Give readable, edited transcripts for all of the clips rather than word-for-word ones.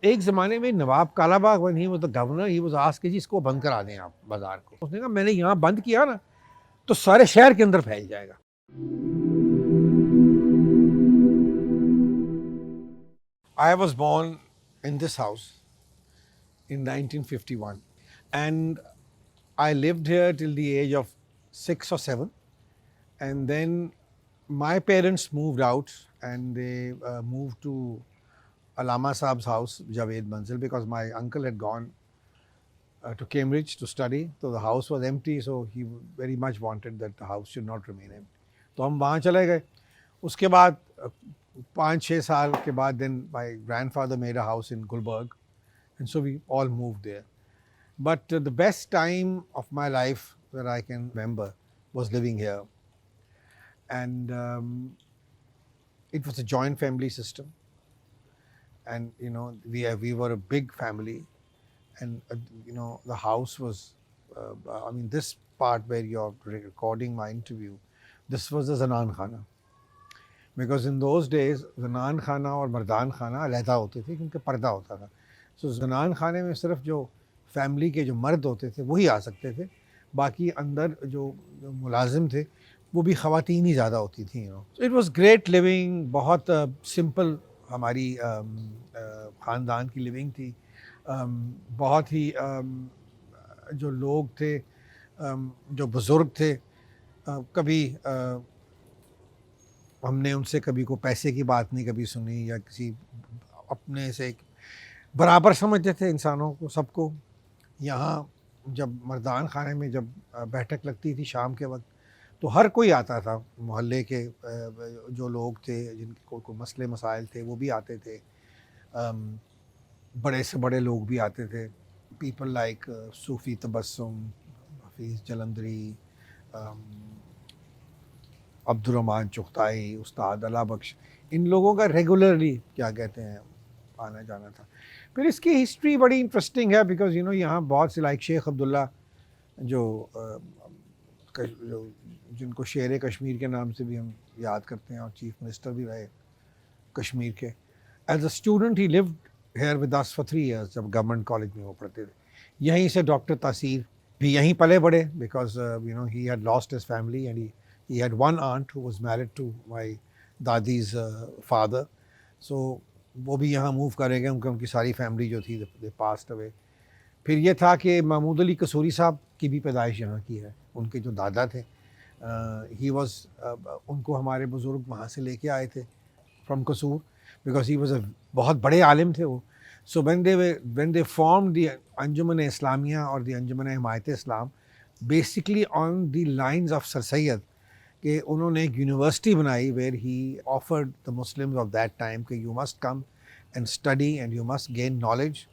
एक ज़माने में Nawab Kalabagh when he was the governor he was asked कि जी इसको बंद करा दें आप बाज़ार को। उसने कहा मैंने यहाँ बंद किया ना तो सारे शहर के अंदर फैल जाएगा। I was born in this house in 1951 and I lived here till the age of 6 or 7, and then my parents moved out and they moved to Alama Saab's house, Javed Manzil, because my uncle had gone to Cambridge to study. So the house was empty, so he very much wanted that the house should not remain empty. तो हम वहाँ चले गए. उसके बाद 5-6 साल के बाद then my grandfather made a house in Gulberg, and so we all moved there. But the best time of my life that I can remember was living here. And it was a joint family system. And, you know, we were a big family. And, you know, the house was, I mean, this part where you're recording my interview, this was the Zanan Khana. Because in those days, Zanan Khana और मर्दान खाना अलहदा होते थे क्योंकि पर्दा होता था. So जनान खाने में सिर्फ जो फैमिली के जो मर्द होते थे वही आ सकते थे, बाकी अंदर जो मुलाजिम थे वो भी ख़वातीन ही ज़्यादा होती थी. It was great living. बहुत सिंपल हमारी ख़ानदान की लिविंग थी. बहुत ही जो लोग थे, जो बुज़ुर्ग थे, कभी हमने उनसे कभी को पैसे की बात नहीं कभी सुनी या किसी अपने से बराबर समझते थे इंसानों को, सबको. यहाँ जब मर्दान खाने में जब बैठक लगती थी शाम के वक्त तो हर कोई आता था. मोहल्ले के जो लोग थे जिनके कोई मसले मसाइल थे वो भी आते थे. बड़े से बड़े लोग भी आते थे. पीपल लाइक सूफ़ी तबस्सुम, हफीज़ जलंधरी, अब्दुर्रहमान चुगताई, उस्ताद अला बख्श, इन लोगों का रेगुलरली क्या कहते हैं आना जाना था. फिर इसकी हिस्ट्री बड़ी इंटरेस्टिंग है बिकॉज यहाँ बहुत से लाइक शेख अब्दुल्ला जो जिनको शेर कश्मीर के नाम से भी हम याद करते हैं और चीफ मिनिस्टर भी रहे कश्मीर के. As a student he lived here with us for 3 years जब गवर्नमेंट कॉलेज में वो पढ़ते थे. यहीं से डॉक्टर तासीर भी यहीं पले बड़े because he had lost his family and he had one aunt who was married to my दादी's father. So वो भी यहाँ मूव करेंगे उनकी उनकी सारी फैमिली जो थी दे पास्ट अवे. फिर ये था कि महमूद अली कसूरी साहब की भी पैदाइश यहाँ की है. उनके जो दादा थे ही वाज उनको हमारे बुज़ुर्ग वहाँ से लेके आए थे फ्रॉम कसूर बिकॉज ही वाज अ बहुत बड़े आलिम थे वो. सो when they formed the अंजुमन इस्लामिया और the Anjuman Himayat Islam basically on the lines of sir Syed कि उन्होंने एक यूनिवर्सिटी बनाई where he offered the Muslims of that time कि you must come and study and you must gain knowledge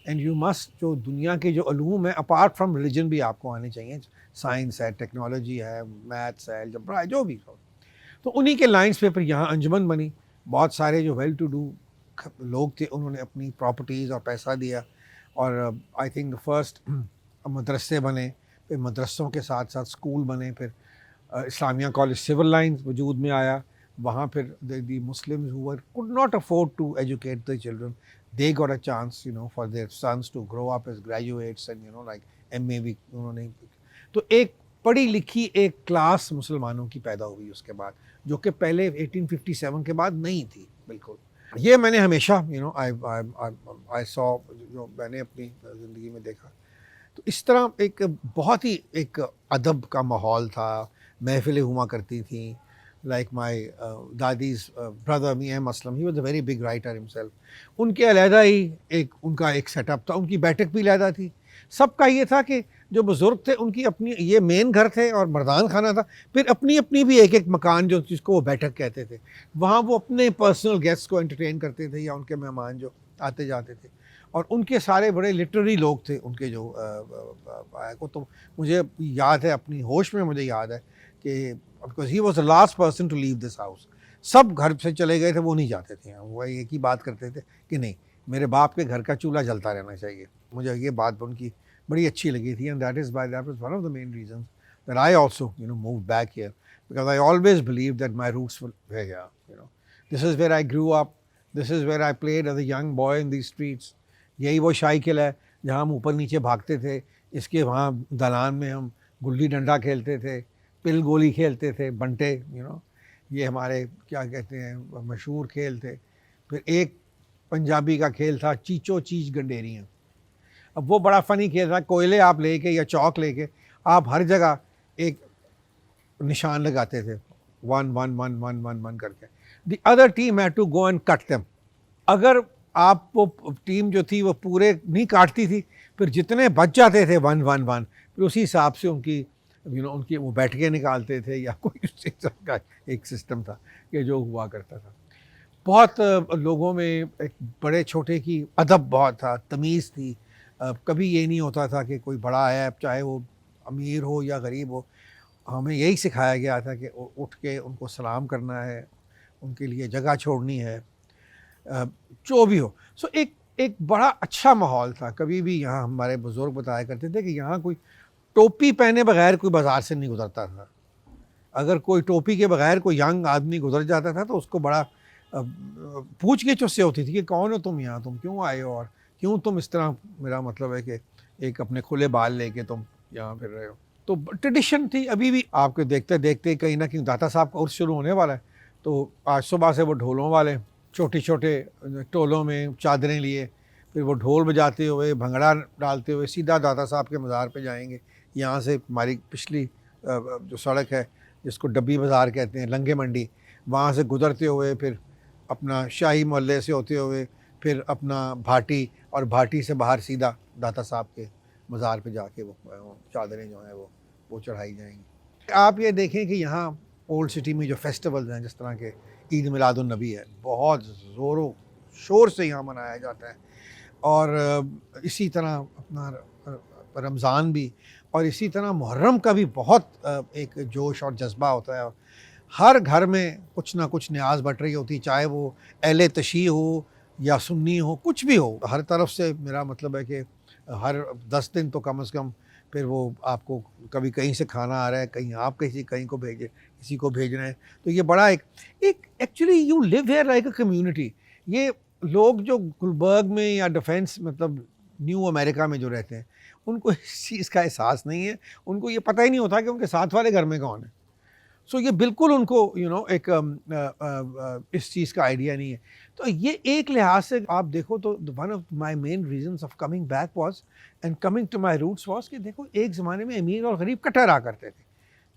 and you must जो दुनिया के जो अलूम है अपार्ट फ्रॉम रिलीजन भी आपको आने चाहिए. साइंस है, टेक्नोलॉजी है, मैथ्स है, अलजब्रा है, जो भी हो. तो उन्हीं के लाइन्स पे फिर यहाँ अंजुमन बनी. बहुत सारे जो वेल टू डू लोग थे उन्होंने अपनी प्रॉपर्टीज़ और पैसा दिया और आई थिंक द फर्स्ट मदरसे बने. फिर मदरसों के साथ साथ स्कूल बने. फिर इस्लामिया कॉलेज सिविल लाइंस वजूद में आया. वहाँ फिर the Muslims who were could not afford to educate the children they got a chance for their sons to grow up as graduates and like MA भी उन्होंने. तो एक पढ़ी लिखी एक क्लास मुसलमानों की पैदा हुई उसके बाद जो कि पहले 1857 के बाद नहीं थी बिल्कुल. ये मैंने हमेशा आई सॉ जो मैंने अपनी ज़िंदगी में देखा. तो इस तरह एक बहुत ही एक अदब का माहौल था. महफिलें हुआ करती थी. Like my dadi's brother Miyan Aslam he was a very big writer himself. उनके अलहदा ही एक उनका एक सेटअप था. उनकी बैठक भी अलहदा थी. सबका ये था कि जो बुज़ुर्ग थे उनकी अपनी ये मेन घर थे और मर्दान खाना था. फिर अपनी अपनी भी एक एक मकान जो जिसको वो बैठक कहते थे वहाँ वो अपने पर्सनल गेस्ट को एंटरटेन करते थे या उनके मेहमान जो आते जाते थे. और उनके सारे बड़े लिटरेरी लोग थे उनके जो को. तो मुझे याद है अपनी होश में मुझे याद है कि because he was the last person to leave this house. सब घर से चले गए थे, वो नहीं जाते थे. वो एक ही बात करते थे कि नहीं मेरे बाप के घर का चूल्हा जलता रहना चाहिए. मुझे ये बात उनकी बड़ी अच्छी लगी थी and that was one of the main reasons that I also moved back here because I always believe that my roots were here. This is where I grew up. This is where I played as a young boy in these streets. यही वो शाही किला है जहाँ हम ऊपर नीचे भागते थे, इसके वहाँ दलान में हम गुल्ली डंडा खेलते थे, पिल गोली खेलते थे, बंटे ये हमारे क्या कहते हैं मशहूर खेल थे। फिर एक पंजाबी का खेल था चीचो चीज गंडेरियाँ। अब वो बड़ा फ़नी खेल था, कोयले आप लेके या चौक लेके आप हर जगह एक निशान लगाते थे, 1 1 1 1 1 1 करके। The other team had to go and cut them. अगर आप वो टीम जो थी वो पूरे नहीं काटती थी, फिर जितने बच जाते थे 1 1 1, फिर उसी हिसाब से उनकी उनकी वो बैठकें निकालते थे या कोई उस किस्म का एक सिस्टम था कि जो हुआ करता था। बहुत लोगों में एक बड़े छोटे की अदब बहुत था, तमीज़ थी। कभी ये नहीं होता था कि कोई बड़ा है, चाहे वो अमीर हो या गरीब हो, हमें यही सिखाया गया था कि उठ के उनको सलाम करना है, उनके लिए जगह छोड़नी है, जो भी हो। सो एक एक बड़ा अच्छा माहौल था। कभी भी यहाँ हमारे बुज़ुर्ग बताया करते थे कि यहाँ कोई टोपी पहने बगैर कोई बाज़ार से नहीं गुज़रता था। अगर कोई टोपी के बगैर कोई यंग आदमी गुज़र जाता था तो उसको बड़ा पूछ-गिछ उससे होती थी कि कौन हो तुम यहाँ, तुम क्यों आए हो और क्यों तुम इस तरह, मेरा मतलब है कि एक अपने खुले बाल लेके तुम यहाँ फिर रहे हो। तो ट्रेडिशन थी, अभी भी आपके देखते देखते कहीं ना कहीं दाता साहब का उर्स शुरू होने वाला है। तो आज सुबह से वो ढोलों वाले छोटे छोटे टोलों में चादरें लिए, फिर वो ढोल बजाते हुए भंगड़ा डालते हुए सीधा दाता साहब के मज़ार पे जाएंगे। यहाँ से हमारी पिछली जो सड़क है जिसको डब्बी बाज़ार कहते हैं, लंगे मंडी, वहाँ से गुज़रते हुए फिर अपना शाही मोहल्ले से होते हुए फिर अपना भाटी, और भाटी से बाहर सीधा दाता साहब के मज़ार पे जाके वो चादरें जो हैं वो चढ़ाई जाएंगी। आप ये देखें कि यहाँ ओल्ड सिटी में जो फेस्टिवल्स हैं, जिस तरह के ईद मिलादुन नबी है, बहुत ज़ोरों शोर से यहाँ मनाया जाता है। और इसी तरह अपना रमज़ान भी, और इसी तरह मुहर्रम का भी बहुत एक जोश और जज्बा होता है। हर घर में कुछ ना कुछ न्याज बट रही होती, चाहे वो अहले तशी हो या सुन्नी हो, कुछ भी हो, हर तरफ से। मेरा मतलब है कि हर 10 दिन तो कम से कम फिर वो आपको कभी कहीं से खाना आ रहा है, कहीं आप कहीं को किसी को भेज रहे हैं। तो ये बड़ा एक actually you live here like a community. ये लोग जो गुलबर्ग में या डिफेंस मतलब न्यू अमेरिका में जो रहते हैं, उनको इस चीज़ का एहसास नहीं है। उनको ये पता ही नहीं होता कि उनके साथ वाले घर में कौन है। सो ये बिल्कुल उनको एक इस चीज़ का आइडिया नहीं है। तो ये एक लिहाज से आप देखो तो one of my main reasons of coming back was and coming to my roots was कि देखो एक ज़माने में अमीर और गरीब इकट्ठा रहा करते थे,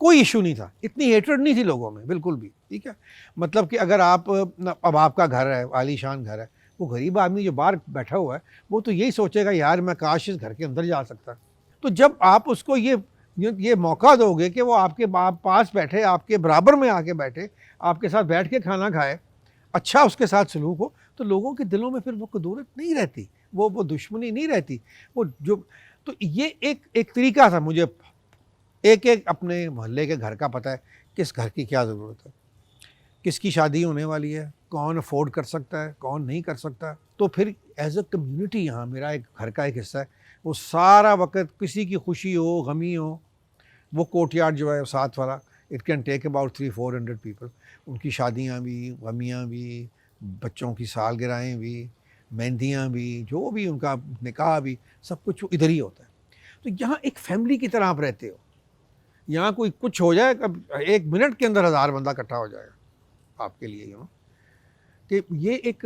कोई इशू नहीं था, इतनी हेट्रेड नहीं थी लोगों में बिल्कुल भी। ठीक है, मतलब कि अगर आप अब आपका घर है, आलीशान घर है, वो गरीब आदमी जो बाहर बैठा हुआ है वो तो यही सोचेगा यार मैं काश इस घर के अंदर जा सकता। तो जब आप उसको ये मौका दोगे कि वो आपके पास बैठे, आपके बराबर में आके बैठे, आपके साथ बैठ के खाना खाए, अच्छा उसके साथ सलूक हो, तो लोगों के दिलों में फिर वो कदूरत नहीं रहती, वो दुश्मनी नहीं रहती। वो जो तो ये एक तरीका था। मुझे एक अपने मोहल्ले के घर का पता है, किस घर की क्या ज़रूरत है, किसकी शादी होने वाली है, कौन अफोर्ड कर सकता है, कौन नहीं कर सकता। तो फिर एज अ कम्युनिटी यहाँ मेरा एक घर का एक हिस्सा है। वो सारा वक्त किसी की खुशी हो, गमी हो, वो कोर्टयार्ड जो है साथ वाला, it can take about 300-400 people. उनकी शादियाँ भी, गमियाँ भी, बच्चों की सालगिरहें भी, मेहंदियाँ भी, जो भी उनका निकाह भी, सब कुछ इधर ही होता है। तो यहाँ एक फैमिली की तरह आप रहते हो। यहाँ कोई कुछ हो जाए, कब 1 मिनट के अंदर 1000 बंदा इकट्ठा हो जाएगा आपके लिए। कि ये एक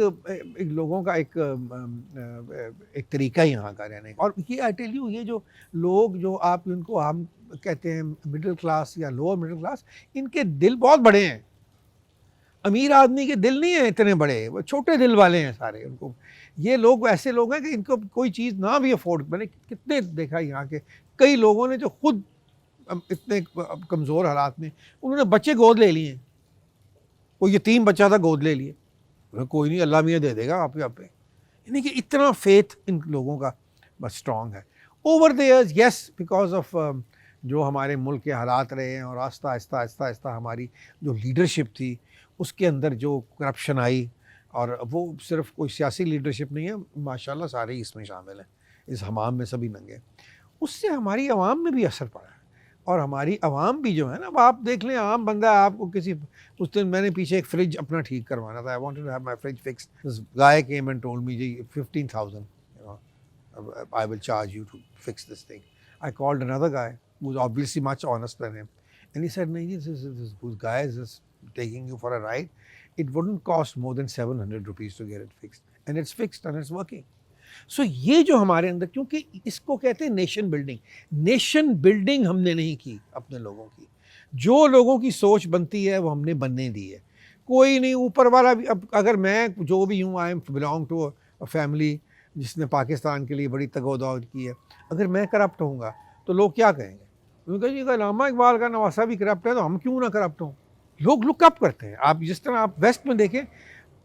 लोगों का एक तरीका ही यहाँ का रहने का। और ये आई टेल यू, ये जो लोग जो आप इनको हम कहते हैं मिडिल क्लास या लोअर मिडिल क्लास, इनके दिल बहुत बड़े हैं। अमीर आदमी के दिल नहीं है इतने बड़े, वो छोटे दिल वाले हैं सारे। उनको ये लोग ऐसे लोग हैं कि इनको कोई चीज़ ना भी अफोर्ड, मैंने कितने देखा यहाँ के कई लोगों ने जो खुद इतने कमज़ोर हालात में उन्होंने बच्चे गोद ले लिए। कोई यतीम बच्चा था, गोद ले लिए, कोई नहीं, अल्लाह मियाँ दे देगा आप पे। यानी कि इतना फेथ इन लोगों का बस स्ट्रॉन्ग है। Over the years yes, because of जो हमारे मुल्क के हालात रहे हैं, और आस्ता आस्ता हमारी जो लीडरशिप थी उसके अंदर जो करप्शन आई, और वो सिर्फ कोई सियासी लीडरशिप नहीं है, माशाल्लाह सारे इसमें शामिल हैं, इस हमाम में सभी नंगे, उससे हमारी आवाम में भी असर पड़ा है। और हमारी आवाम भी जो है ना, अब आप देख लें, आम बंदा आपको किसी, उस दिन मैंने पीछे एक फ्रिज अपना ठीक करवाना था, I wanted to have my fridge fixed, this guy came and told me जी 15,000 I will charge you to fix this thing. I called another guy who was obviously much honest than him, and he said, "No, this guy is just taking you for a ride. It wouldn't cost more than 700 rupees to get it fixed, and it's fixed and it's working." सो ये जो हमारे अंदर, क्योंकि इसको कहते हैं nation building, nation building हमने नहीं की अपने लोगों की, जो लोगों की सोच बनती है वो हमने बनने दी है। कोई नहीं ऊपर वाला भी, अब अगर मैं जो भी हूँ, I am belong to a family जिसने पाकिस्तान के लिए बड़ी तगोदौड़ की है, अगर मैं करप्ट होऊंगा तो लोग क्या कहेंगे? उनका जी अल्लामा इकबाल का नवासा भी करप्ट है तो हम क्यों ना करप्ट हों? लोग लुक अप करते हैं। आप जिस तरह आप वेस्ट में देखें,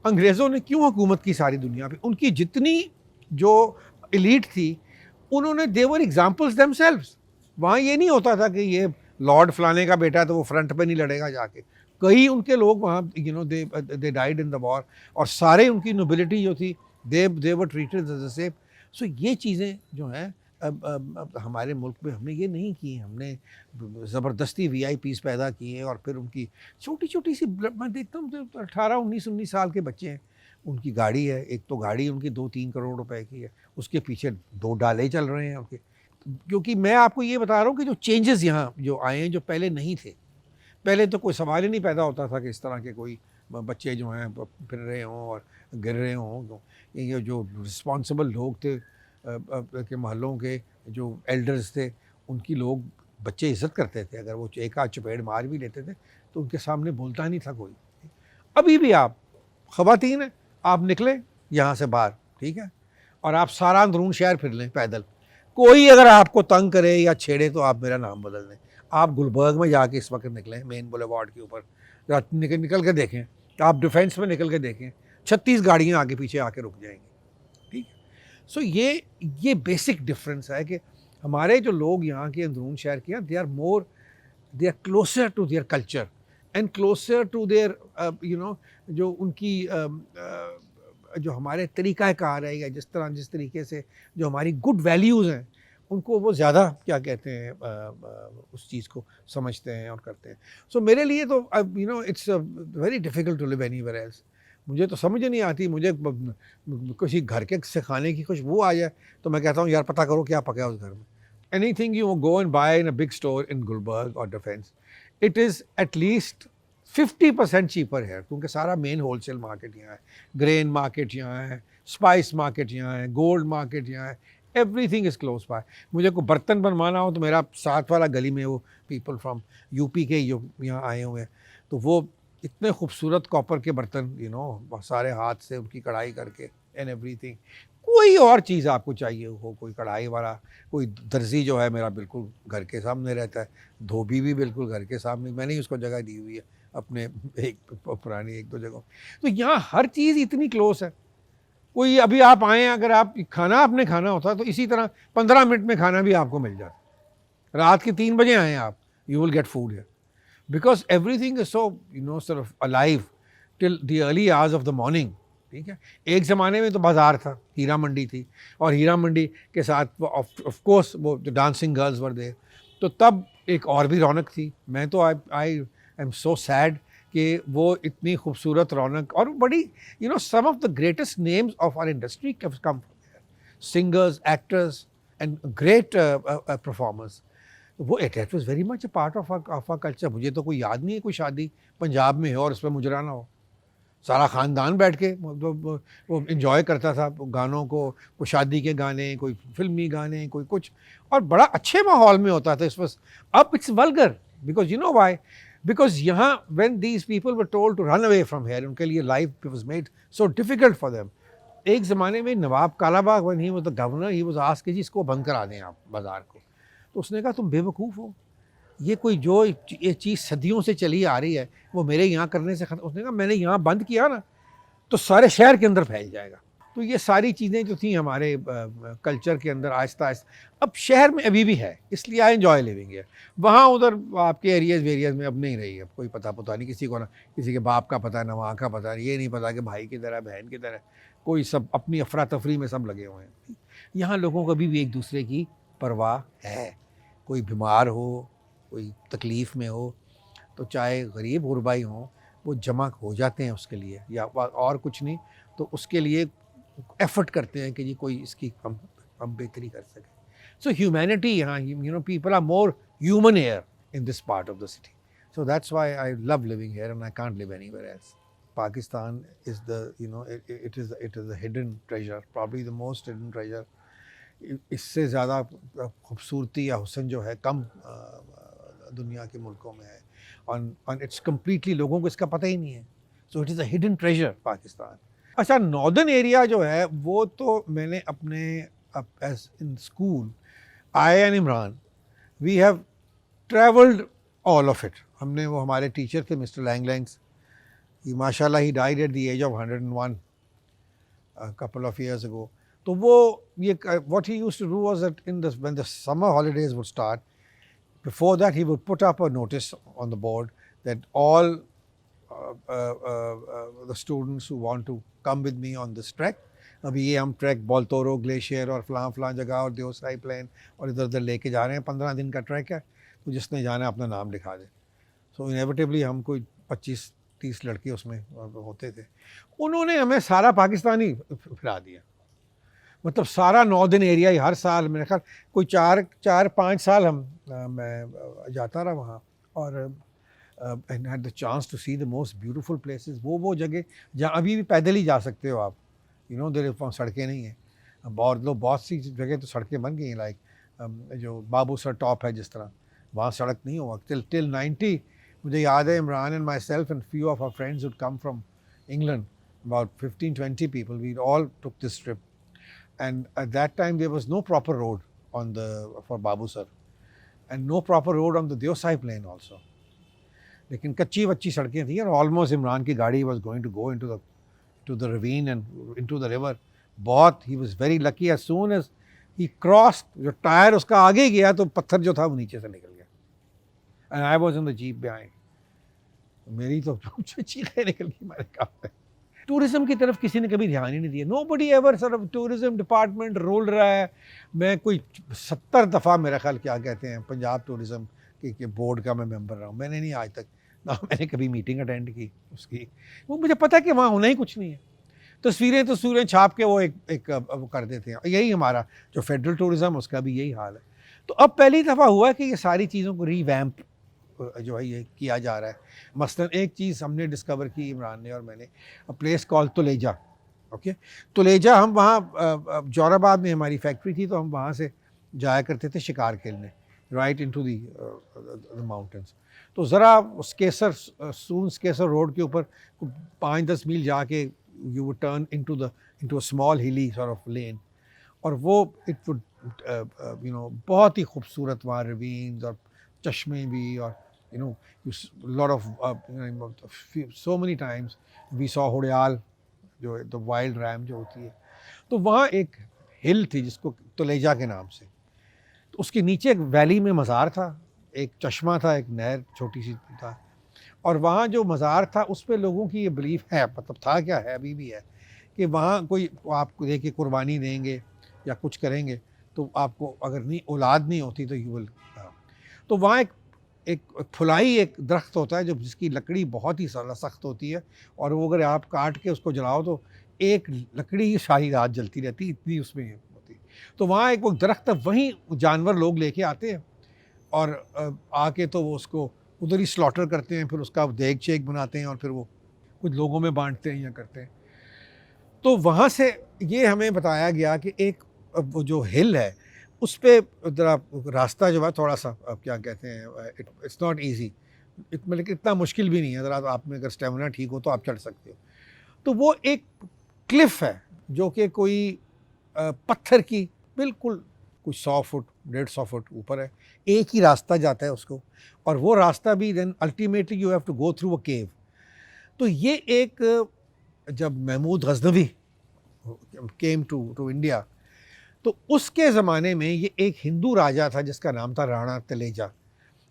अंग्रेज़ों ने क्यों हुकूमत की सारी दुनिया पे, उनकी जितनी जो एलीट थी उन्होंने, देवर एग्जाम्पल्स देमसेल्व्स। वहाँ ये नहीं होता था कि ये लॉर्ड फलाने का बेटा है तो वो फ्रंट पे नहीं लड़ेगा जाके। कई उनके लोग वहाँ they died in the war, और सारे उनकी नोबिलिटी जो थी they were treated as a safe. So ये चीज़ें जो हैं अब हमारे मुल्क में हमने ये नहीं की। हमने ज़बरदस्ती VIPs पैदा किए और फिर उनकी छोटी छोटी सी, मैं देखता हूँ 18-19 साल के बच्चे हैं, उनकी गाड़ी है, एक तो गाड़ी उनकी 2-3 करोड़ रुपए की है, उसके पीछे 2 डाले चल रहे हैं उनके। क्योंकि मैं आपको ये बता रहा हूँ कि जो चेंजेस यहाँ जो आए हैं, जो पहले नहीं थे। पहले तो कोई सवाल ही नहीं पैदा होता था कि इस तरह के कोई बच्चे जो हैं फिर रहे हों और गिर रहे हों। तो ये जो रिस्पॉन्सिबल लोग थे के मोहल्लों के जो एल्डर्स थे, उनकी लोग बच्चे इज़्ज़त करते थे। अगर वो एक आध चपेट मार भी लेते थे तो उनके सामने बोलता नहीं था कोई। अभी भी आप ख़वातीन हैं, आप निकले यहाँ से बाहर, ठीक है, और आप सारा अंदरून शहर फिर लें पैदल, कोई अगर आपको तंग करे या छेड़े तो आप मेरा नाम बदल दें। आप गुलबर्ग में जाके इस वक्त निकलें, मेन बुलेवार्ड के ऊपर निकल के देखें, आप डिफेंस में निकल के देखें, 36 गाड़ियाँ आगे पीछे आके रुक जाएंगी, ठीक है। सो ये बेसिक डिफरेंस है कि हमारे जो लोग यहाँ के अंदरून शहर के हैं, they are closer to their culture and closer to their जो उनकी जो हमारे तरीक़ाकार है, या जिस तरीके से जो हमारी गुड वैल्यूज़ हैं, उनको वो ज़्यादा क्या कहते हैं उस चीज़ को समझते हैं और करते हैं। सो मेरे लिए तो it's very difficult to live anywhere else. मुझे तो समझ नहीं आती, मुझे किसी घर के से खाने की खुशबू आ जाए तो मैं कहता हूँ यार पता करो क्या पका है उस घर में। Anything you go and buy in a big store in Gulberg और defence, it is at least 50% cheaper है, क्योंकि सारा मेन होलसेल मार्केट यहाँ है, ग्रेन मार्केट यहाँ है, स्पाइस मार्केट यहाँ है, गोल्ड मार्केट यहाँ है, एवरीथिंग इज़ क्लोज बाय। मुझे को बर्तन बनवाना हो तो मेरा साथ वाला गली में वो पीपल फ्रॉम यूपी के जो यहाँ आए हुए हैं, तो वो इतने खूबसूरत कॉपर के बर्तन सारे हाथ से उनकी कढ़ाई करके एंड एवरीथिंग। कोई और चीज़ आपको चाहिए हो, कोई कढ़ाई वाला, कोई दर्जी जो है मेरा बिल्कुल घर के सामने रहता है, धोबी भी बिल्कुल घर के सामने, मैंने ही उसको जगह दी हुई है अपने एक पुरानी 1-2 जगहों। तो यहाँ हर चीज़ इतनी क्लोज है। कोई अभी आप आए हैं, अगर आप खाना आपने खाना होता तो इसी तरह 15 मिनट में खाना भी आपको मिल जाता। रात के 3 बजे आए आप, you will get food here, because everything is so sort of alive till the early hours of the morning, ठीक है। एक ज़माने में तो बाज़ार था, हीरा मंडी थी, और हीरा मंडी के साथ ऑफ कोर्स वो डांसिंग गर्ल्स वर देयर, तो तब एक और भी रौनक थी। मैं तो आई एम सो सैड कि वो इतनी खूबसूरत रौनक और बड़ी some of the greatest names of our industry come from there, singers, actors and great performers. वो it was very much a part of our culture. मुझे तो कोई याद नहीं है कोई शादी पंजाब में हो और उसमें मुजराना हो, सारा ख़ानदान बैठ के वो इन्जॉय करता था गानों को, कोई शादी के गाने, कोई फिल्मी गाने, कोई कुछ, और बड़ा अच्छे माहौल में होता था। इस वक्त अब it's vulgar, because you know why, because यहाँ when these people were told to run away from here, उनके लिए life was made so difficult for them. एक ज़माने में Nawab Kalabagh when he was the governor, he was asked कि जी इसको बंद करा दें आप बाज़ार को, तो उसने कहा तुम बेवकूफ़ हो, ये कोई जो ये चीज़ सदियों से चली आ रही है वो मेरे यहाँ करने से खत्म। उसने कहा मैंने यहाँ बंद किया ना तो सारे शहर के अंदर फैल जाएगा। तो ये सारी चीज़ें जो थी हमारे कल्चर के अंदर आहिस्ता आहिस्ता, अब शहर में अभी भी है, इसलिए आई एंजॉय लिविंग है। वहाँ उधर आपके एरियाज़ में अब नहीं रही है, कोई पता नहीं किसी को, ना किसी के बाप का पता है ना माँ का पता है, ये नहीं पता कि भाई किधर है बहन किधर है, कोई सब अपनी अफरा तफरी में सब लगे हुए हैं। यहाँ लोगों को अभी भी एक दूसरे की परवाह है। कोई बीमार हो, कोई तकलीफ़ में हो, तो चाहे गरीब गुरबाई हो, वो जमा हो जाते हैं उसके लिए, या और कुछ नहीं तो उसके लिए एफ़र्ट करते हैं कि जी कोई इसकी हम हम बेहतरी कर सकें. So humanity यहाँ, you know, people are more human here in this part of the city. So that's why I love living here and I can't live anywhere else. Pakistan is the, you know, it is a hidden treasure, probably the most hidden treasure. इससे ज़्यादा खूबसूरती या हुस्न जो है कम दुनिया के मुल्कों में है, और इट्स कम्प्लीटली लोगों को इसका पता ही नहीं है. So it is a hidden treasure Pakistan. अच्छा, नॉर्दर्न एरिया जो है वो तो मैंने अपने age in school, I and Imran, we have traveled all of it. हमने, वो हमारे टीचर थे मिस्टर लैंग्स, he माशाल्लाह he died at the age of 101 a couple of years ago. तो वो ये what he used to do was that when the summer holidays would start, before that he would put up a notice on the board that all the students who want to come with me on this trek, अभी ये हम track बोलतोरो glacier और फलां जगह और देवसराई plane और इधर उधर लेके जा रहे हैं, 15 दिन का ट्रैक है, तो जिसने जाना है अपना नाम लिखा दे. सो इनेविटेबली हम कोई 25-30 लड़के उसमें होते थे. उन्होंने हमें सारा पाकिस्तान ही फिरा दिया, मतलब सारा नॉर्दर्न एरिया ही. हर साल मेरे ख्याल कोई 4-5 साल मैं जाता रहा वहाँ, और and had the chance to see the most beautiful places. वो जगह जहाँ अभी भी पैदल ही जा सकते हो आप, यू नो, देर सड़कें नहीं हैं. बहुत सी जगह तो सड़कें बन गई हैं, लाइक जो बाबूसर टॉप है जिस तरह, वहाँ सड़क नहीं हुआ टिल 90. मुझे याद है Imran and myself and few of our friends would come from England, about 15-20 people, we all took this trip, and at that time there was no proper road on the for Babusar and no proper road on the Deosai plain also. लेकिन कच्ची वच्ची सड़कें थी, और almost Imran की गाड़ी was going to go to the ravine and into the river. बहुत, he was very lucky, as soon as he crossed, जो tyre उसका आगे गया तो पत्थर जो था वो नीचे से निकल गया, and I was in the jeep behind. मेरी तो चीखें निकल गई हमारे काम में. टूरिज्म की तरफ किसी ने कभी ध्यान ही नहीं दिया. Nobody ever sort of tourism department role रहा है. मैं कोई 70 दफ़ा मेरा ख्याल क्या कहते हैं पंजाब टूरिज्म के बोर्ड का मैं मेंबर रहा हूँ. मैंने नहीं आज तक, ना मैंने कभी मीटिंग अटेंड की उसकी. वो मुझे पता है कि वहाँ होना ही कुछ नहीं है. तस्वीरें छाप के वो एक वो कर देते हैं. यही हमारा जो फेडरल टूरिज्म उसका भी यही हाल है. तो अब पहली दफ़ा हुआ कि ये सारी चीज़ों को रीवैम्प जो है ये किया जा रहा है. मसलन एक चीज़ हमने डिस्कवर की इमरान ने और मैंने, अ प्लेस कॉल्ड तुलेजा. ओके, तुलेजा, हम वहाँ जोराबाद में हमारी फैक्ट्री थी, तो हम वहाँ से जाया करते थे शिकार खेलने, राइट इनटू द माउंटेन्स. तो ज़रा स्केसर रोड के ऊपर 5-10 मील जाके you would turn into a small हिली सॉर्ट ऑफ लेन, और वो इट वुड यू नो बहुत ही खूबसूरत वहाँ रवीन्स और चश्मे भी, और you know lot of so many times we saw हुड़याल, जो द वाइल्ड रैम जो होती है. तो वहाँ एक हिल थी जिसको तुलेजा के नाम से, तो उसके नीचे एक वैली में मज़ार था, एक चश्मा था, एक नहर छोटी सी था, और वहाँ जो मज़ार था उस पर लोगों की ये बिलीफ है, मतलब था क्या है, अभी भी है, कि वहाँ कोई आपको देखे कुर्बानी देंगे या कुछ करेंगे तो आपको अगर नहीं औलाद नहीं होती तो यू विल. तो वहाँ एक फुलाई एक दरख्त होता है जो जिसकी लकड़ी बहुत ही सख्त होती है, और वो अगर आप काट के उसको जलाओ तो एक लकड़ी ही सारी रात जलती रहती, इतनी उसमें होती. तो वहाँ एक वो दरख्त है, वहीं जानवर लोग लेके आते हैं और आके तो वो उसको उधर ही स्लॉटर करते हैं, फिर उसका देग चेक बनाते हैं और फिर वो कुछ लोगों में बांटते हैं या करते हैं. तो वहाँ से ये हमें बताया गया कि एक वो जो हिल है उस पर ज़रा रास्ता जो है थोड़ा सा क्या कहते हैं, इट्स नॉट ईजी, मतलब इतना मुश्किल भी नहीं है, ज़रा आप में अगर स्टेमिना ठीक हो तो आप चढ़ सकते हो. तो वो एक क्लिफ़ है जो कि कोई पत्थर की बिल्कुल कुछ 100 फुट 150 फुट ऊपर है, एक ही रास्ता जाता है उसको, और वो रास्ता भी then ultimately you have to go through a cave. तो ये एक, जब Mahmud Ghaznavi came to India, तो उसके ज़माने में ये एक हिंदू राजा था जिसका नाम था राणा तलेजा,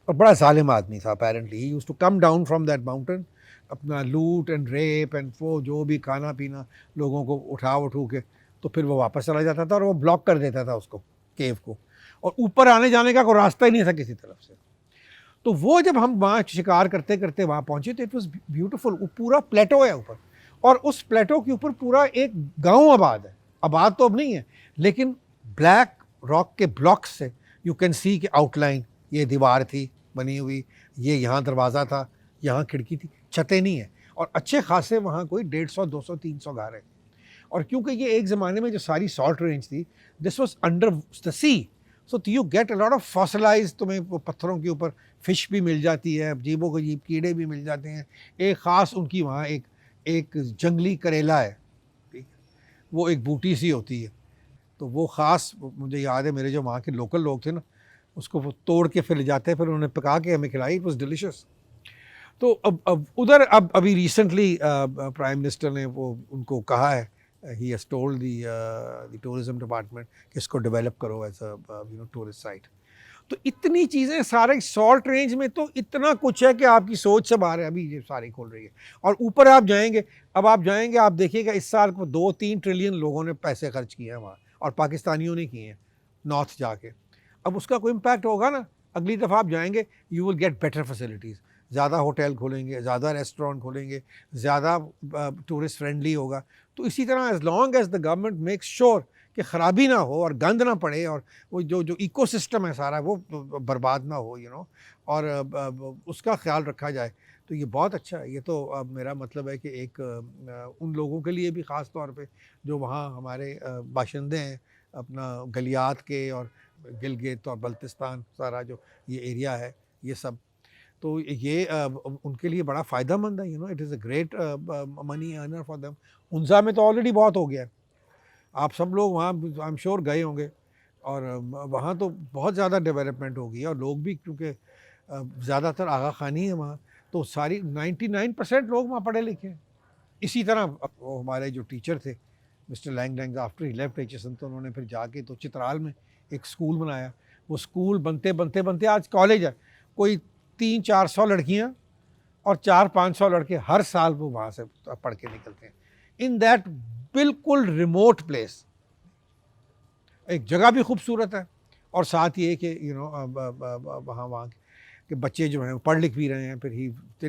और बड़ा जालिम आदमी था. Apparently he used to come down from that mountain, अपना लूट एंड रेप एंड वो जो भी खाना पीना लोगों को उठू के, तो फिर वो वापस चला जाता था और वो ब्लॉक कर देता था उसको, केव को, और ऊपर आने जाने का कोई रास्ता ही नहीं था किसी तरफ से. तो वो जब हम वहाँ शिकार करते करते वहाँ पहुँचे तो इट वॉज ब्यूटीफुल. वो पूरा प्लेटो है ऊपर, और उस प्लेटो के ऊपर पूरा एक गाँव आबाद है. आबाद तो अब नहीं है, लेकिन ब्लैक रॉक के ब्लॉक्स से यू कैन सी कि आउटलाइन, ये दीवार थी बनी हुई, ये यहाँ दरवाज़ा था, यहाँ खिड़की थी, छतें नहीं है। और अच्छे खासे वहाँ कोई 150, 200, 300 घर है। और क्योंकि ये एक ज़माने में जो सारी सॉल्ट रेंज थी, this was under the sea, so you get a lot of fossilise, तुम्हें वो पत्थरों के ऊपर फिश भी मिल जाती है, अजीबो गरीब कीड़े भी मिल जाते हैं। एक ख़ास उनकी वहाँ एक एक जंगली करेला है, ठीक है? वो एक बूटी सी होती है, तो वो ख़ास मुझे याद है, मेरे जो वहाँ के लोकल लोग थे ना, उसको वो तोड़ के फिर ले जाते हैं, फिर उन्होंने पका के हमें खिलाई, इट वॉज डिलीशियस। तो अब उधर अब अभी रिसेंटली प्राइम मिनिस्टर ने वो उनको कहा है, he has told the tourism department कि इसको डेवलप करो एज अ टूरिस्ट साइट। तो इतनी चीज़ें सारे सॉल्ट रेंज में, तो इतना कुछ है कि आपकी सोच से बाहर है। अभी ये सारी खोल रही है और ऊपर आप जाएंगे, अब आप जाएंगे, आप देखिएगा इस साल को 2-3 ट्रिलियन लोगों ने पैसे खर्च किए हैं वहाँ, और पाकिस्तानियों ने किए हैं नॉर्थ जाके। अब उसका कोई इम्पैक्ट होगा ना, अगली दफ़ा आप जाएंगे you will get better facilities, ज़्यादा होटल खोलेंगे, ज़्यादा रेस्टोरेंट खोलेंगे, ज़्यादा टूरिस्ट फ्रेंडली होगा। तो इसी तरह as long as the government makes sure कि ख़राबी ना हो और गंद ना पड़े, और वो जो जो इकोसिस्टम है सारा वो बर्बाद ना हो, और उसका ख्याल रखा जाए, तो ये बहुत अच्छा है। ये तो अब मेरा मतलब है कि एक उन लोगों के लिए भी ख़ास तौर पे जो वहाँ हमारे बाशिंदे हैं, अपना गलियात के और गिलगित और बल्तिस्तान सारा जो ये एरिया है, ये सब, तो ये उनके लिए बड़ा फ़ायदेमंद है। It is a great money earner for them. उनसा में तो ऑलरेडी बहुत हो गया है। आप सब लोग वहाँ आई एम श्योर गए होंगे, और वहाँ तो बहुत ज़्यादा डेवलपमेंट हो गई है, और लोग भी क्योंकि ज़्यादातर आगा खानी है वहाँ, तो सारी 99% लोग वहाँ पढ़े लिखे हैं। इसी तरह वो हमारे जो टीचर थे mister Lang after he left HSN, तो उन्होंने फिर जाके तो चित्राल में एक स्कूल बनाया। वो स्कूल बनते बनते बनते आज कॉलेज है। कोई 300-400 लड़कियाँ और 400-500 लड़के हर साल वो वहाँ से पढ़ के निकलते हैं, इन दैट बिल्कुल रिमोट प्लेस। एक जगह भी खूबसूरत है, और साथ ये कि वहाँ वहाँ के बच्चे जो हैं पढ़ लिख भी रहे हैं। फिर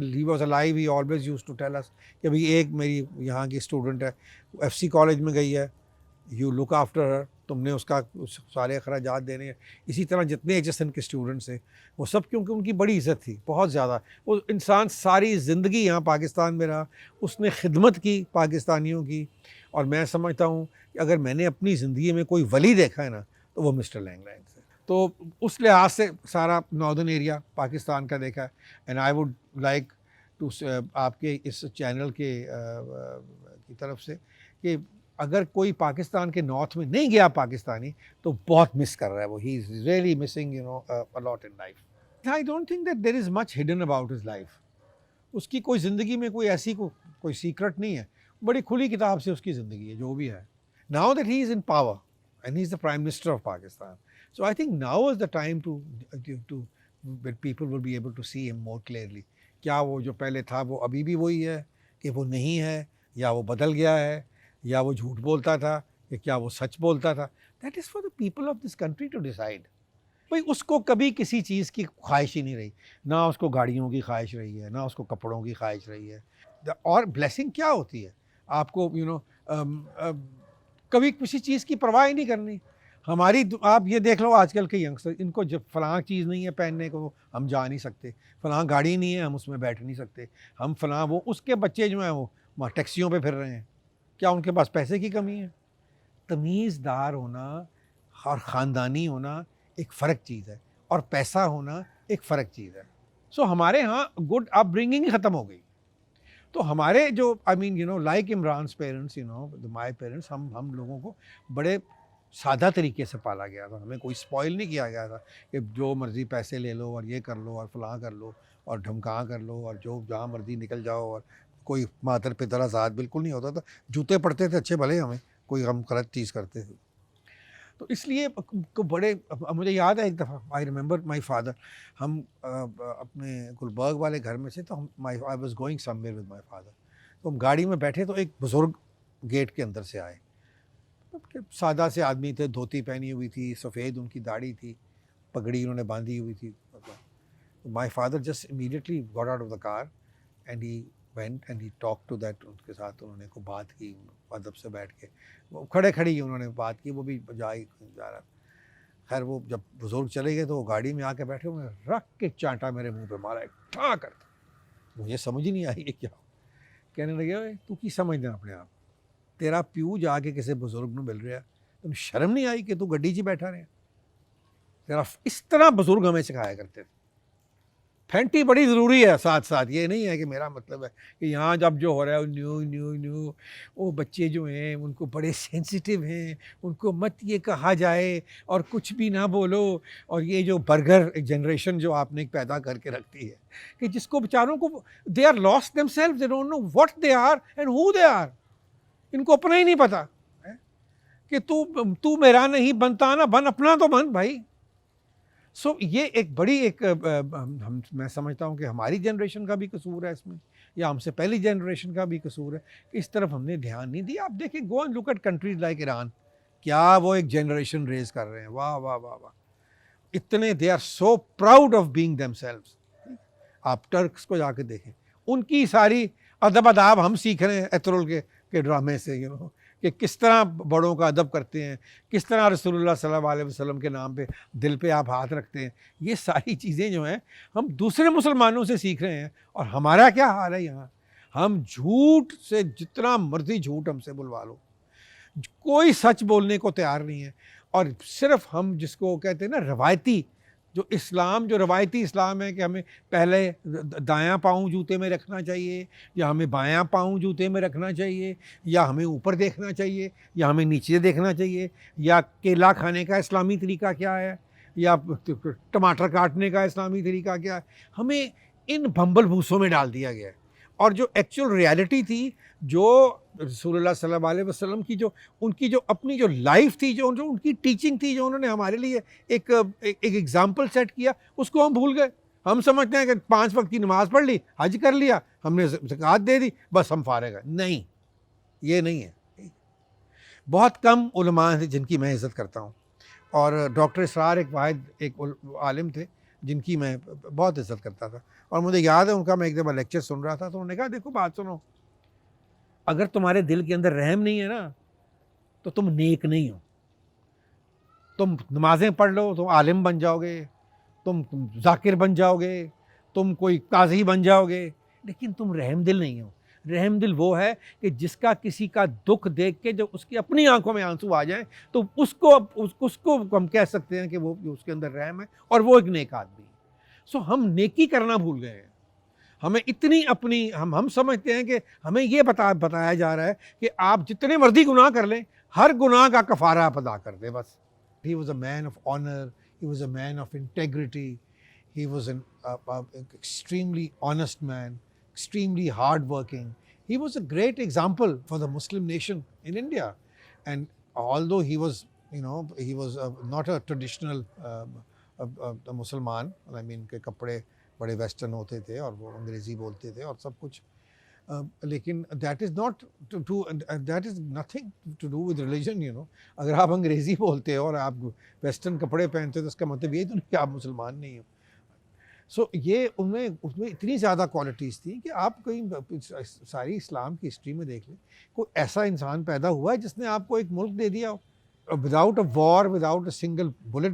he was alive, he always used to tell us कि भाई एक मेरी यहाँ की स्टूडेंट है, एफसी कॉलेज में गई है, यू लुक आफ्टर हर, तुमने उसका सारे अखराजात देने हैं। इसी तरह जितने एचएसएन के स्टूडेंट्स हैं वो सब, क्योंकि उनकी बड़ी इज़्ज़त थी बहुत ज़्यादा। वो इंसान सारी ज़िंदगी यहाँ पाकिस्तान में रहा, उसने खिदमत की पाकिस्तानियों की, और मैं समझता हूँ कि अगर मैंने अपनी ज़िंदगी में कोई वली देखा है ना, तो वो मिस्टर लैंग से। तो उस लिहाज से सारा नॉर्दर्न एरिया पाकिस्तान का देखा है। And I would like to आपके इस चैनल के की तरफ से कि अगर कोई पाकिस्तान के नॉर्थ में नहीं गया पाकिस्तानी, तो बहुत मिस कर रहा है वो। He is really missing a lot in life. I don't think that there is much hidden about his life. उसकी कोई ज़िंदगी में कोई ऐसी कोई सीक्रेट नहीं है। बड़ी खुली किताब से उसकी ज़िंदगी है जो भी है। Now that he is in power and he is the prime minister of Pakistan, so I think now is the time to people will be able to see him more clearly. क्या वो जो पहले था वो अभी भी वही है, कि वो नहीं है, या वो बदल गया है, या वो झूठ बोलता था, या क्या वो सच बोलता था? That is for the people of this country to decide. भाई उसको कभी किसी चीज़ की ख्वाहिश ही नहीं रही, ना उसको गाड़ियों की ख्वाहिश रही है, ना उसको कपड़ों की ख्वाहिश रही है। और ब्लेसिंग क्या होती है? आपको कभी किसी चीज़ की परवाह ही नहीं करनी। आप ये देख लो आजकल के यंगस्टर, इनको जब फलां चीज़ नहीं है पहनने को, हम जा नहीं सकते, फलां गाड़ी नहीं है हम उसमें बैठ नहीं सकते, हम फलां वो, उसके बच्चे जो हैं वो वहाँ टैक्सियों पे फिर रहे हैं। क्या उनके पास पैसे की कमी है? तमीज़दार होना और ख़ानदानी होना एक फ़र्क चीज़ है, और पैसा होना एक फ़र्क चीज़ है। सो हमारे यहाँ गुड अपब्रिंगिंग ही ख़त्म हो गई। तो हमारे जो I mean like Imran's parents, my parents, हम लोगों को बड़े सादा तरीके से पाला गया था। हमें कोई स्पॉइल नहीं किया गया था कि जो मर्ज़ी पैसे ले लो और ये कर लो और फलां कर लो और ढमका कर लो और जो जहाँ मर्ज़ी निकल जाओ, और कोई मातर पितर आज़ाद बिल्कुल नहीं होता था। जूते पड़ते थे अच्छे भले हमें, कोई हम गलत चीज़ करते थे। तो इसलिए बड़े मुझे याद है एक दफ़ा, आई रिमेंबर माई फादर, हम अपने गुलबर्ग वाले घर में से, तो हम I was going somewhere with my father, तो हम गाड़ी में बैठे, तो एक बुज़ुर्ग गेट के अंदर से आए। सादा से आदमी थे, धोती पहनी हुई थी, सफ़ेद उनकी दाढ़ी थी, पगड़ी उन्होंने बांधी हुई थी। My father just immediately got out of the car and he went and he talk to that, उनके साथ उन्होंने को बात की अदब से बैठ के, वो खड़े खड़ी ही उन्होंने बात की, वो भी जा रहा। खैर वो जब बुजुर्ग चले गए तो वो गाड़ी में आके बैठे, उन्होंने रख के चांटा मेरे मुंह पे मारा, एक ठा करता। मुझे समझ ही नहीं आई ये क्या। कहने लगे तू की समझना अपने आप, तेरा प्यू जाके किसी बुजुर्ग में मिल रहा, तुम शर्म नहीं आई कि तू गड्डी च बैठा रहे। तेरा इस तरह बुजुर्ग हमें सिखाया करते थे। फैंटी बड़ी ज़रूरी है साथ साथ, ये नहीं है कि मेरा मतलब है कि यहाँ जब जो हो रहा है न्यू न्यू न्यू, वो बच्चे जो हैं उनको बड़े सेंसिटिव हैं, उनको मत ये कहा जाए और कुछ भी ना बोलो। और ये जो बर्गर जनरेशन जो आपने पैदा करके रखती है कि जिसको बेचारों को they are lost themselves, they don't know what they are and who they are. इनको अपना ही नहीं पता है कि तू मेरा नहीं बनता ना, बन अपना तो बन भाई। सो ये एक बड़ी एक मैं समझता हूँ कि हमारी जनरेशन का भी कसूर है इसमें, या हमसे पहली जनरेशन का भी कसूर है, इस तरफ हमने ध्यान नहीं दिया। आप देखिए, go and look at countries like Iran, क्या वो एक जनरेशन रेज कर रहे हैं, वाह वाह वाह वाह, इतने they are so proud of being themselves. आप टर्क्स को जाके देखें, उनकी सारी अदब अदाब हम सीख रहे हैं एतरुल के ड्रामे से, यू नो, कि किस तरह बड़ों का अदब करते हैं, किस तरह रसूलुल्लाह सल्लल्लाहु अलैहि वसल्लम के नाम पे दिल पे आप हाथ रखते हैं। ये सारी चीज़ें जो हैं हम दूसरे मुसलमानों से सीख रहे हैं। और हमारा क्या हाल है यहाँ, हम झूठ से जितना मर्जी झूठ हमसे बुलवा लो, कोई सच बोलने को तैयार नहीं है। और सिर्फ हम जिसको कहते हैं ना रवायती, जो इस्लाम, जो रवायती इस्लाम है कि हमें पहले दायां पाँव जूते में रखना चाहिए, या हमें बायां पाँव जूते में रखना चाहिए, या हमें ऊपर देखना चाहिए, या हमें नीचे देखना चाहिए, या केला खाने का इस्लामी तरीका क्या है, या टमाटर काटने का इस्लामी तरीका क्या है, हमें इन भंबल भूसों में डाल दिया गया है। और जो एक्चुअल रियलिटी थी, जो रसूलुल्लाह सल्लल्लाहु अलैहि वसल्लम की जो उनकी जो अपनी जो लाइफ थी, जो उनकी टीचिंग थी, जो उन्होंने हमारे लिए एक एग्जाम्पल सेट किया, उसको हम भूल गए। हम समझते हैं कि 5 वक्त की नमाज़ पढ़ ली, हज कर लिया, हमने ज़कात दे दी, बस हम फारिग हैं। नहीं, ये नहीं है। बहुत कम उलमा हैं जिनकी मैं इज़्ज़त करता हूँ, और डॉक्टर इसरार एक वाहिद एक आलिम थे जिनकी मैं बहुत इज़्ज़त करता था। और मुझे याद है उनका, मैं एक दफ़ा लेक्चर सुन रहा था तो उन्होंने कहा, देखो बात सुनो, अगर तुम्हारे दिल के अंदर रहम नहीं है ना, तो तुम नेक नहीं हो। तुम नमाजें पढ़ लो, तुम आलिम बन जाओगे, तुम जाकिर बन जाओगे, तुम कोई काजी बन जाओगे, लेकिन तुम रहम दिल नहीं हो। रहम दिल वो है कि जिसका किसी का दुख देख के जब उसकी अपनी आंखों में आंसू आ जाए, तो उसको हम कह सकते हैं कि वो उसके अंदर रहम है और वो एक नेक आदमी है। सो हम नेकी करना भूल गए हैं। हमें इतनी अपनी हम समझते हैं कि हमें ये बताया जा रहा है कि आप जितने मर्जी गुनाह कर लें, हर गुनाह का कफारा आप अदा कर दें बस। He was a man of honour, he was a man of integrity, he was an extremely honest man, extremely hard working. He was a great example for the Muslim nation in India. And although he was, you know, he was not a traditional Musliman, I mean के कपड़े बड़े western होते थे और वो अंग्रेज़ी बोलते थे और सब कुछ, लेकिन that is not to that is nothing to do with religion, you know. अगर आप अंग्रेज़ी बोलते हो और आप वेस्टर्न कपड़े पहनते हो तो इसका मतलब यही तो नहीं कि आप मुसलमान नहीं हो। सो ये उसमें इतनी ज़्यादा क्वालिटीज़ थी कि आप कहीं सारी इस्लाम की हिस्ट्री में देख लें, कोई ऐसा इंसान पैदा हुआ है जिसने आपको एक मुल्क दे दिया हो without a war, without a single bullet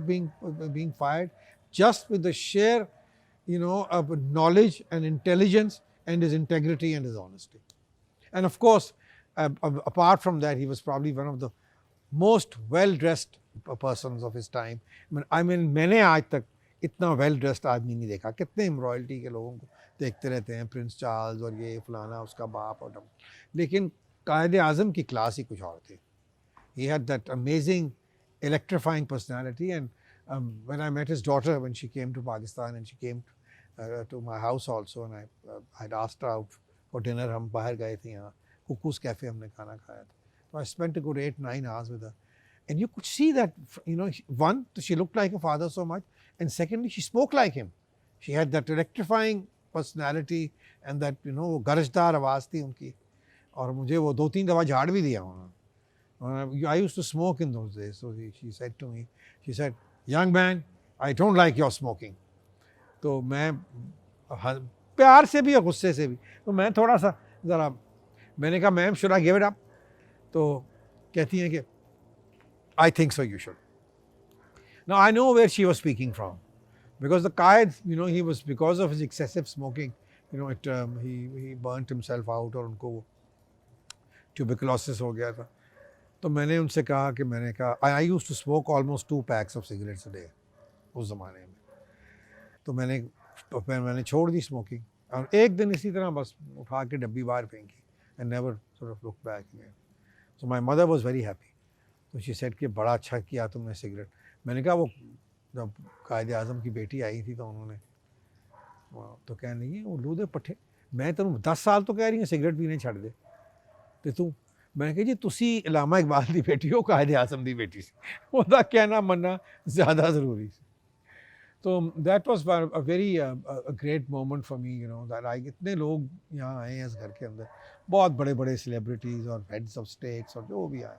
being fired, just with the sheer, you know, of knowledge and intelligence and his integrity and his honesty. And of course, apart from that, he was probably one of the most well-dressed persons of his time. I mean, मैंने आज तक इतना well dressed आदमी नहीं देखा। कितने royalty के लोगों को देखते रहते हैं, प्रिंस चार्ल्स और ये फलाना उसका बाप और डम, लेकिन कायद आज़म की क्लास ही कुछ और थी। He had that amazing electrifying personality, and when I met his daughter when she came to Pakistan, and she came to my house also, and I'd asked her out for dinner. हम बाहर गए थे, यहाँ कुकूस cafe हमने खाना खाया था, so I spent a good 8-9 hours with her, and you could see that, you know, one, she looked like her father so much, and secondly, she spoke like him. She had that electrifying personality and that, you know, गरजदार आवाज़ थी उनकी, और मुझे वो 2-3 दफ़ा झाड़ भी दिया उन्होंने। I used to smoke in those days, so she said to me, she said, young man, I don't like your smoking. तो मैं प्यार से भी और गुस्से से भी। तो मैं थोड़ा सा ज़रा, मैंने कहा ma'am should I give it up? तो कहती हैं कि I think so you should. Now I know where she was speaking from, because the Qaid, you know, he was, because of his excessive smoking, you know, he burnt himself out और उनको tuberculosis हो गया था। तो मैंने उनसे कहा कि मैंने कहा I used to smoke almost 2 packs of cigarettes a day उस ज़माने में। तो मैंने छोड़ दी स्मोकिंग, और एक दिन इसी तरह बस उठा के डब्बी बाहर फेंकी, and never sort of look back again. So my mother was very happy. तो शी सेड कि बड़ा अच्छा किया तुमने सिगरेट। मैंने कहा वो जब कायद आज़म की बेटी आई थी तो उन्होंने तो कहने लगी उल्लू दे पट्ठे, मैं तेन 10 साल तो कह रही हूँ सिगरेट पीने छड़ दे, तो तू। मैं कहा जी तुसी अलामा इकबाल की बेटी हो, कायद आज़म की बेटी सी, ਉਹਦਾ कहना मनना ज़्यादा ज़रूरी सी। तो that was a very great moment for me, you know, that I, इतने लोग यहाँ आए हैं इस घर के अंदर, बहुत बड़े बड़े सेलिब्रिटीज़ और हेड्स ऑफ स्टेट्स और जो भी आए,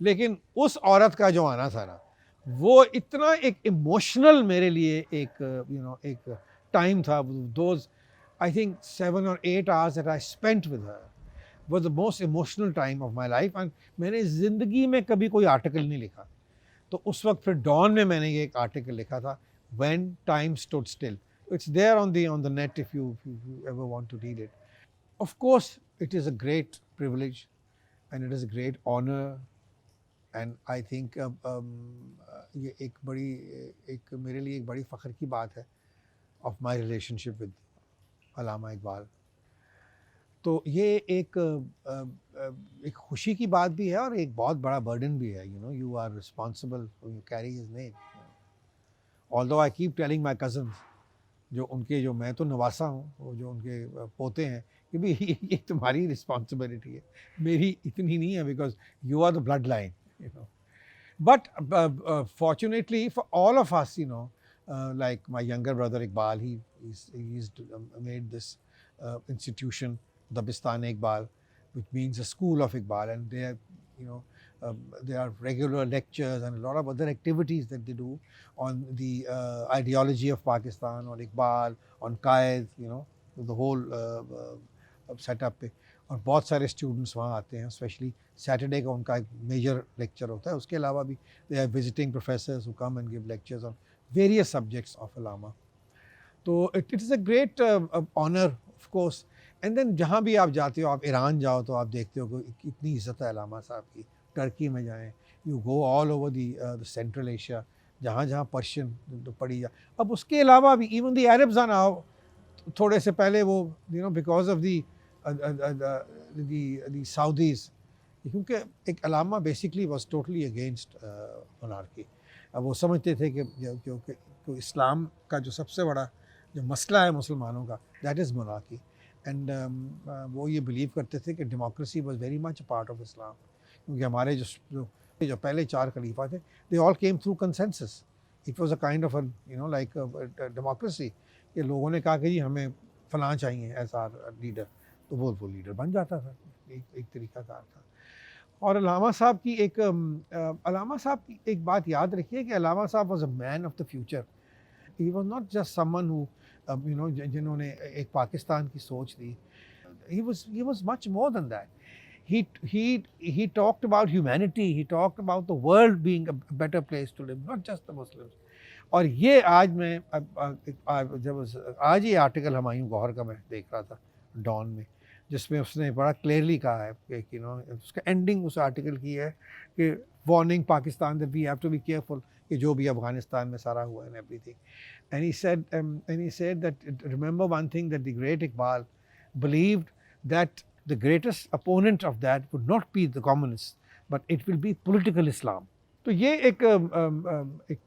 लेकिन उस औरत का जो आना था ना, वो इतना एक इमोशनल मेरे लिए एक यू नो एक टाइम था। Those I think 7 or 8 hours that I spent with her was the most emotional time of my life, and मैंने ज़िंदगी में कभी कोई आर्टिकल नहीं लिखा। तो उस वक्त फिर डॉन में मैंने ये एक आर्टिकल लिखा था, When Time Stood Still. It's there on the net if you ever want to read it. Of course, it is a great privilege and it is a great honor, and I think ये एक बड़ी, एक मेरे लिए एक बड़ी फ़ख्र की बात है of my relationship with Allama Iqbal. तो ये एक खुशी की बात भी है और एक बहुत बड़ा बर्डन भी है। You know, you are responsible, you carry his name. Although I keep telling my cousins, जो उनके, जो मैं तो नवासा हूँ, वो जो उनके पोते हैं, कि भी ये तुम्हारी रिस्पॉन्सिबिलिटी है, मेरी इतनी नहीं है, because you are the blood line, you know. But fortunately for all of us, you know, like my younger brother Iqbal, he's made this institution, Dabistan Iqbal, which means a school of Iqbal, and they are, you know, there are regular lectures and a lot of other activities that they do on the ideology of Pakistan, on Iqbal, on Qaid, you know, the whole setup पे। और बहुत सारे students वहाँ आते हैं, specially Saturday का उनका एक मेजर लेक्चर होता है। उसके अलावा भी they are visiting professors who come and give lectures on various subjects of Allama. तो it is a great honour of course. And then जहाँ भी आप जाते हो, आप ईरान जाओ तो आप देखते हो कि इतनी इज़्ज़त है अलामा साहब की। टर्की में जाएँ, you go all over the central Asia, जहाँ जहाँ पर्शियन तो पढ़ी जा। अब उसके अलावा भी even the Arabs are now, थोड़े से पहले वो, you know, because of the Saudis, क्योंकि एक Allama basically was totally against monarchy. अब वो समझते थे कि क्योंकि इस्लाम का जो सबसे बड़ा जो मसला है मुसलमानों का, दैट इज़ मोनार्की। एंड वो ये बिलीव करते थे कि democracy was very much a part of Islam, क्योंकि हमारे जो पहले 4 खलीफा थे, they all came through consensus. It was a kind of you know like democracy, कि लोगों ने कहा कि जी हमें फलां चाहिए ऐसा लीडर, तो वो लीडर बन जाता था। एक तरीक़ाकार था। और अलामा साहब की एक बात याद रखिए कि Allama sahab was a man of the future. He was not just someone who, you know, जिन्होंने एक पाकिस्तान की सोच दी। He was much more than that. he talked about humanity, he talked about the world being a better place to live, not just the Muslims. और ये आज मैं जब आज ये आर्टिकल हुमायूं गौहर का मैं देख रहा था डॉन में, जिसमें उसने बड़ा क्लियरली कहा है कि, यू नो, उसका एंडिंग उस आर्टिकल की है कि warning Pakistan that we have to be careful, कि जो भी अफगानिस्तान में सारा हुआ and everything. And he said that remember one thing, that the great Iqbal believed that the greatest opponent of that would not be the communists, but it will be political Islam. तो ये एक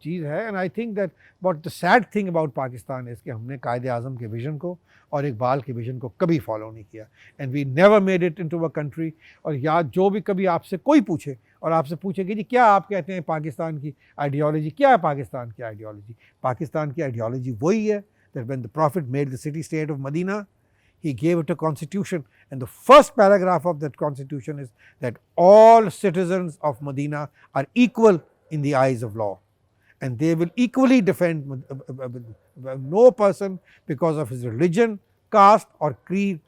चीज़ है। And I think that but the sad thing about Pakistan is कि हमने कायद आज़म के vision को और इकबाल के विज़न को कभी फॉलो नहीं किया, and we never made it into a country. और या जो भी कभी आपसे कोई पूछे और आपसे पूछे कि जी क्या आप कहते हैं पाकिस्तान की आइडियोलॉजी, क्या है पाकिस्तान की आइडियोलॉजी? पाकिस्तान की आइडियोलॉजी वही है that when the prophet made the city state of Medina, he gave it a constitution, and the first paragraph of that constitution is that all citizens of Medina are equal in the eyes of law, and they will equally defend no person because of his religion, caste or creed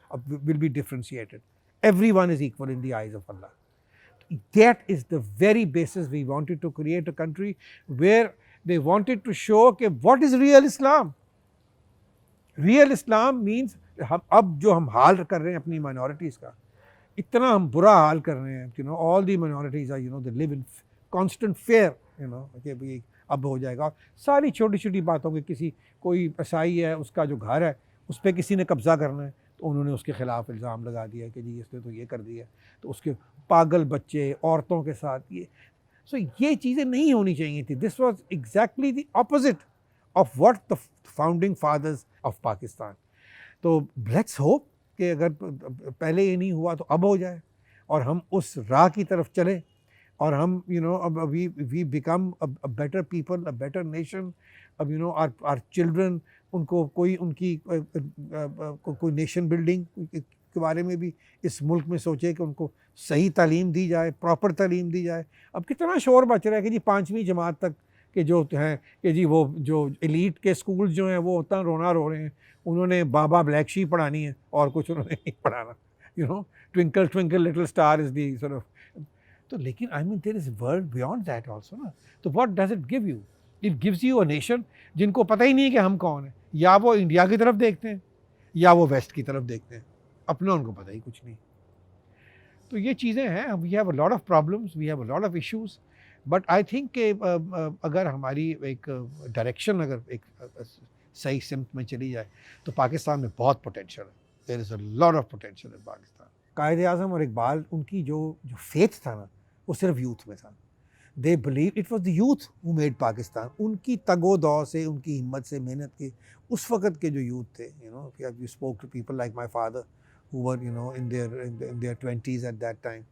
will be differentiated. Everyone is equal in the eyes of Allah. That is the very basis we wanted to create a country where they wanted to show कि what is real Islam. Real Islam means हम अब जो हम हाल कर रहे हैं अपनी minorities का, इतना हम बुरा हाल कर रहे हैं, you know, all the minorities are, you know, they live in constant fear, you know, कि भाई अब हो जाएगा. सारी छोटी छोटी बातों के, किसी कोई ईसाई है उसका जो घर है उस पर किसी ने कब्ज़ा करना है तो उन्होंने उसके ख़िलाफ़ इल्ज़ाम लगा दिया कि जी इसने तो ये कर दिया, तो उसके पागल बच्चे औरतों के साथ ये. सो ये चीज़ें नहीं होनी चाहिए थी. This was exactly the opposite of what the founding fathers of Pakistan. तो लेट्स होप कि अगर पहले ये नहीं हुआ तो अब हो जाए और हम उस राह की तरफ चलें और हम, यू नो, अब we become a better people, a better nation. अब, यू नो, आर चिल्ड्रन, उनको कोई उनकी कोई नेशन बिल्डिंग के बारे में भी इस मुल्क में सोचे कि उनको सही तालीम दी जाए, प्रॉपर तालीम दी जाए. अब कितना शोर मच रहा है कि जी 5वीं जमात तक के जो हैं कि जी वो जो एलीट के स्कूल जो हैं वो उतना रोना रो रहे हैं, उन्होंने बाबा ब्लैक शीप पढ़ानी है और कुछ उन्होंने नहीं पढ़ाना. You know, twinkle twinkle little star is the sort of. तो लेकिन I mean there is world beyond that also ना. तो what does it give you? It gives you a nation जिनको पता ही नहीं है कि हम कौन हैं. या वो इंडिया की तरफ देखते हैं या वो वेस्ट की तरफ देखते हैं, अपना उनको पता ही कुछ नहीं. तो ये चीज़ें हैं. We have a lot of problems, we have a lot of issues, but I think कि अगर हमारी एक डायरेक्शन अगर एक सही सिमत में चली जाए तो पाकिस्तान में बहुत पोटेंशियल है. There is a lot of potential in Pakistan. Quaid Azam और इकबाल, उनकी जो फेथ था ना वो सिर्फ यूथ में था. They believe it was the youth who made Pakistan. उनकी तगो-दौ से, उनकी हिम्मत से, मेहनत के उस वक़्त के जो यूथ थे, you know, you spoke to people like my father who were, you know, in their 20s at that time.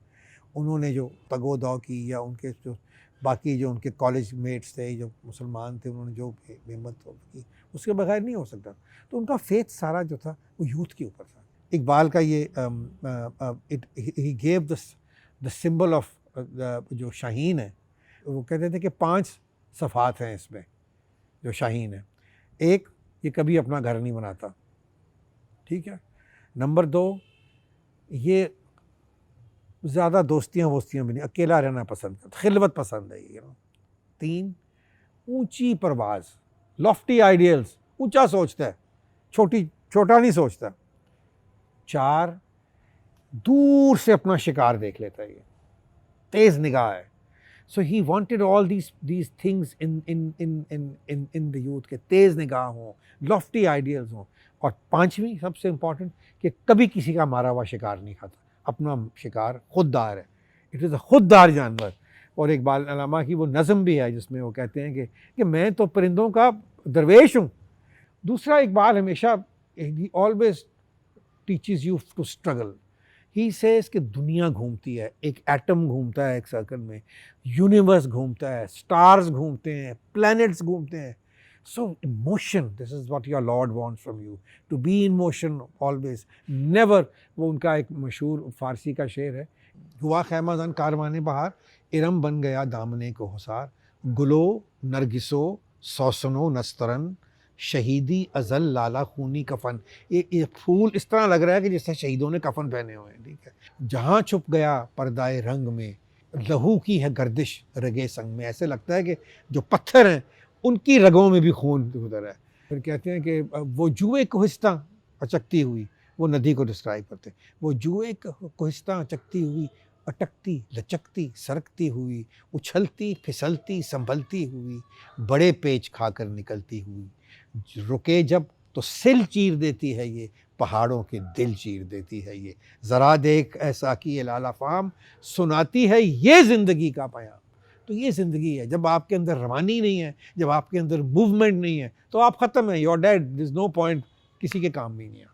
उन्होंने जो तगो-दौ की, या उनके जो बाकी जो उनके कॉलेज मेट्स थे जो मुसलमान थे, उन्होंने जो हिम्मत की, उसके बगैर नहीं हो सकता. तो उनका फेथ सारा जो था वो यूथ के ऊपर था. इकबाल का ये he gave the symbol of जो शाहीन है, वो कहते थे कि 5 सफ़ात हैं इसमें जो शाहीन है. एक, ये कभी अपना घर नहीं बनाता, ठीक है. नंबर 2, ये ज़्यादा दोस्तियाँ वोस्तियाँ भी नहीं, अकेला रहना पसंद करता, खिलवत पसंद है ये. 3, ऊंची परवाज़, लॉफ्टी आइडियल्स, ऊंचा सोचता है, छोटा नहीं सोचता. 4, दूर से अपना शिकार देख लेता है, ये तेज़ निगाह है. So he wanted all these things in the youth के तेज़ निगाह हों, lofty ideals हों. और 5वीं सबसे इम्पॉर्टेंट कि कभी किसी का मारा हुआ शिकार नहीं खाता, अपना शिकार खुददार है. इट इज़ अ खुददार जानवर. और इकबाल अलामा की वो नज़म भी है जिसमें वो कहते हैं कि मैं तो परिंदों का दरवेश हूँ. दूसरा, इकबाल हमेशा, he always teaches you to struggle. He says कि दुनिया घूमती है, एक एटम घूमता है एक सर्कल में, यूनिवर्स घूमता है, स्टार्स घूमते हैं, प्लैनेट्स घूमते हैं. So motion, this is what your lord wants from you, to be in motion always, never. वो उनका एक मशहूर फ़ारसी का शेर है, हुआ खैमा ज़न कारवाने बहार, इरम बन गया दामने को हुसार, गुलो नरगिसो सौसनो नस्तरन, शहीदी अज़ल लाला खूनी कफन. ये फूल इस तरह लग रहा है कि जैसे शहीदों ने कफन पहने हुए हैं, ठीक है. जहाँ छुप गया पर्दाए रंग में, लहू की है गर्दिश रगे संग में. ऐसे लगता है कि जो पत्थर हैं उनकी रगों में भी खून उधर है. फिर कहते हैं कि वो जुए कोहिस्ता अचकती हुई, वो नदी को डिस्क्राइब करते हैं, वो जुए कोहिस्ता अचकती हुई, अटकती लचकती सरकती हुई, उछलती फिसलती संभलती हुई, बड़े पेच खाकर निकलती हुई, रुके जब तो सिल चीर देती है ये, पहाड़ों के दिल चीर देती है ये. ज़रा देख ऐसा कि लाला फाम, सुनाती है ये ज़िंदगी का पैगाम. तो ये ज़िंदगी है. जब आपके अंदर रवानी नहीं है, जब आपके अंदर मूवमेंट नहीं है, तो आप ख़त्म है, you're dead. This no point, किसी के काम भी नहीं है.